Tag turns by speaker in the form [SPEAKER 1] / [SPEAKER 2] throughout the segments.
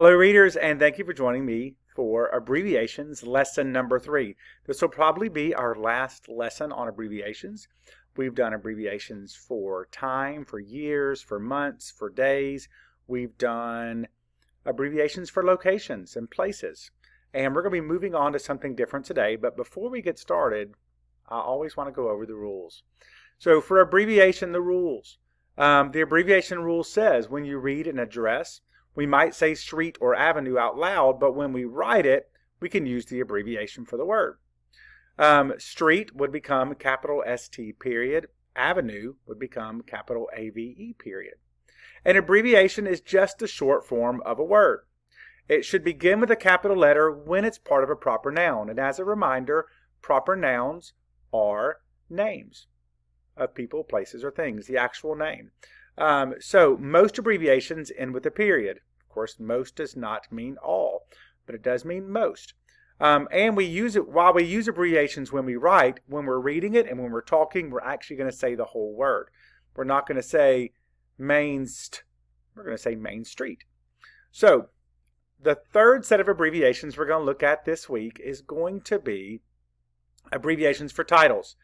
[SPEAKER 1] Hello, readers, and thank you for joining me for Abbreviations Lesson number 3. This will probably be our last lesson on abbreviations. We've done abbreviations for time, for years, for months, for days. We've done abbreviations for locations and places. And we're going to be moving on to something different today. But before we get started, I always want to go over the rules. So for abbreviation, the rules. The abbreviation rule says when you read an address, we might say street or avenue out loud, but when we write it, we can use the abbreviation for the word. Street would become capital ST period. Avenue would become capital AVE period. An abbreviation is just a short form of a word. It should begin with a capital letter when it's part of a proper noun. And as a reminder, proper nouns are names of people, places, or things, the actual name. So most abbreviations end with a period. Of course, most does not mean all, but it does mean most. And we use it while we use abbreviations when we write, when we're reading it and when we're talking, we're actually going to say the whole word. We're not going to say we're going to say Main Street. So the third set of abbreviations we're going to look at this week is going to be abbreviations for titles.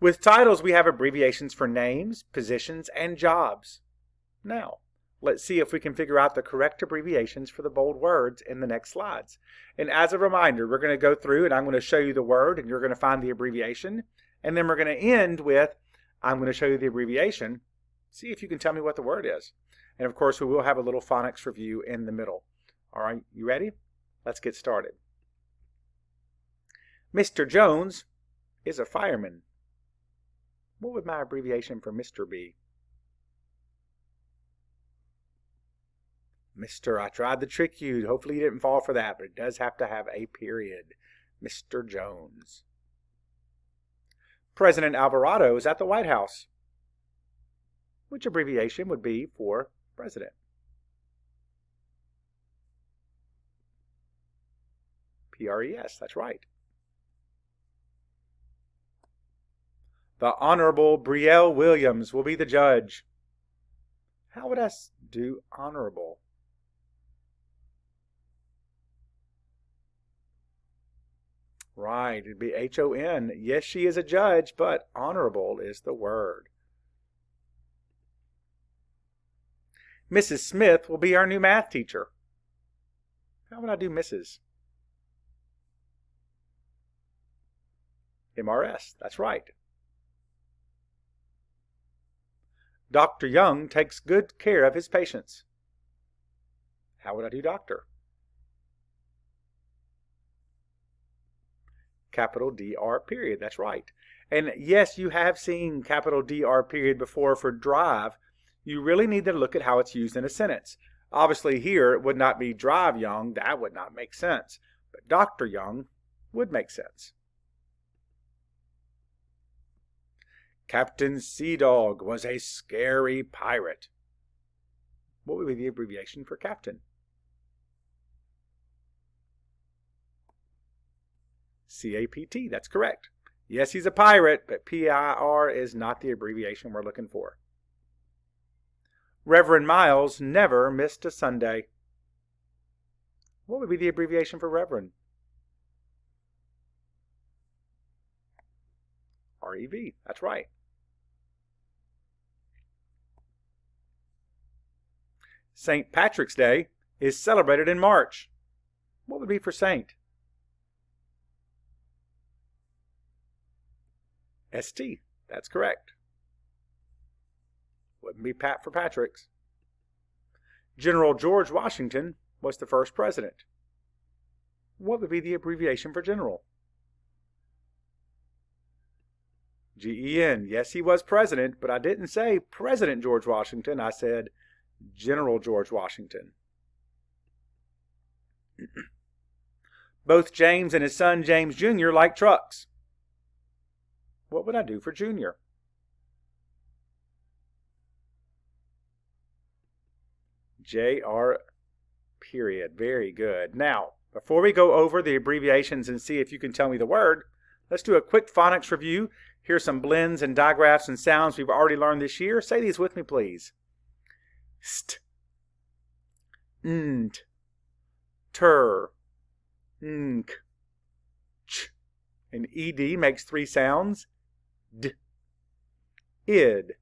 [SPEAKER 1] With titles, we have abbreviations for names, positions, and jobs. Now, let's see if we can figure out the correct abbreviations for the bold words in the next slides. And as a reminder, we're going to go through and I'm going to show you the word and you're going to find the abbreviation. And then we're going to end with, I'm going to show you the abbreviation. See if you can tell me what the word is. And of course, we will have a little phonics review in the middle. All right, you ready? Let's get started. Mr. Jones is a fireman. What would my abbreviation for Mr. be? Mr. I tried to trick you. Hopefully you didn't fall for that, but it does have to have a period. Mr. Jones. President Alvarado is at the White House. Which abbreviation would be for president? PRES, that's right. The Honorable Brielle Williams will be the judge. How would I do honorable? Right, it'd be H-O-N. Yes, she is a judge, but honorable is the word. Mrs. Smith will be our new math teacher. How would I do Mrs.? MRS, that's right. Dr. Young takes good care of his patients. How would I do doctor? Capital DR period, that's right. And yes, you have seen capital DR period before for drive. You really need to look at how it's used in a sentence. Obviously here it would not be drive Young, that would not make sense. But Dr. Young would make sense. Captain Seadog was a scary pirate. What would be the abbreviation for captain? CAPT, that's correct. Yes, he's a pirate, but PIR is not the abbreviation we're looking for. Reverend Miles never missed a Sunday. What would be the abbreviation for Reverend? REV, that's right. St. Patrick's Day is celebrated in March. What would be for Saint? ST, that's correct. Wouldn't be Pat for Patrick's. General George Washington was the first president. What would be the abbreviation for general? GEN. Yes, he was president, but I didn't say President George Washington. I said General George Washington. Both James and his son James Jr. like trucks. What would I do for Junior? JR period. Very good. Now, before we go over the abbreviations and see if you can tell me the word, let's do a quick phonics review. Here's some blends and digraphs and sounds we've already learned this year. Say these with me, please. St, nt, ter, nk, ch. And ed makes three sounds. D, id,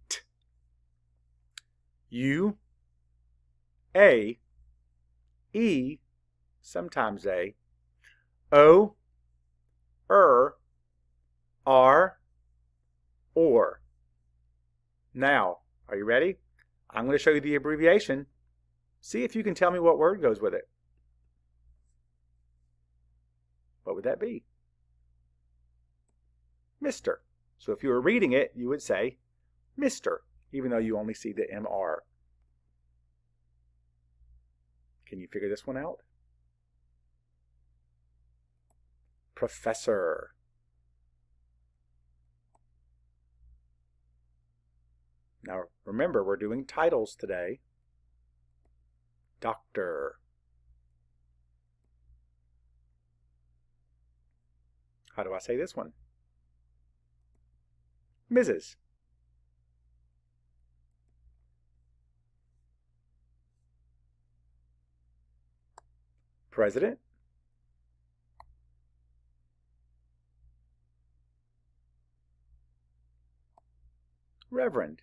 [SPEAKER 1] t, u, a, e, sometimes a, o, r, or. Now, are you ready? I'm going to show you the abbreviation. See if you can tell me what word goes with it. What would that be? Mr. So if you were reading it, you would say Mr., even though you only see the MR. Can you figure this one out? Professor. Now remember, we're doing titles today. Doctor. How do I say this one? Mrs. President. Reverend.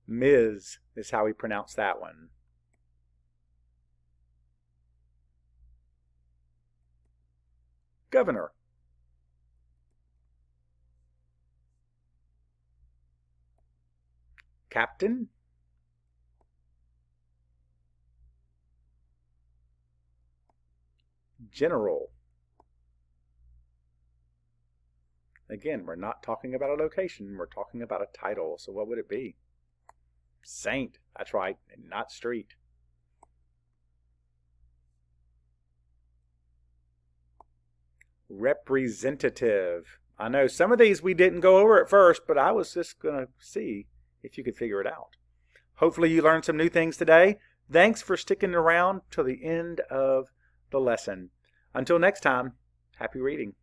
[SPEAKER 1] Ms. is how we pronounce that one. Governor. Captain. General. Again, we're not talking about a location, we're talking about a title. So what would it be? Saint. That's right, and not street. Representative. I know some of these we didn't go over at first, but I was just going to see if you could figure it out. Hopefully you learned some new things today. Thanks for sticking around till the end of the lesson. Until next time, happy reading.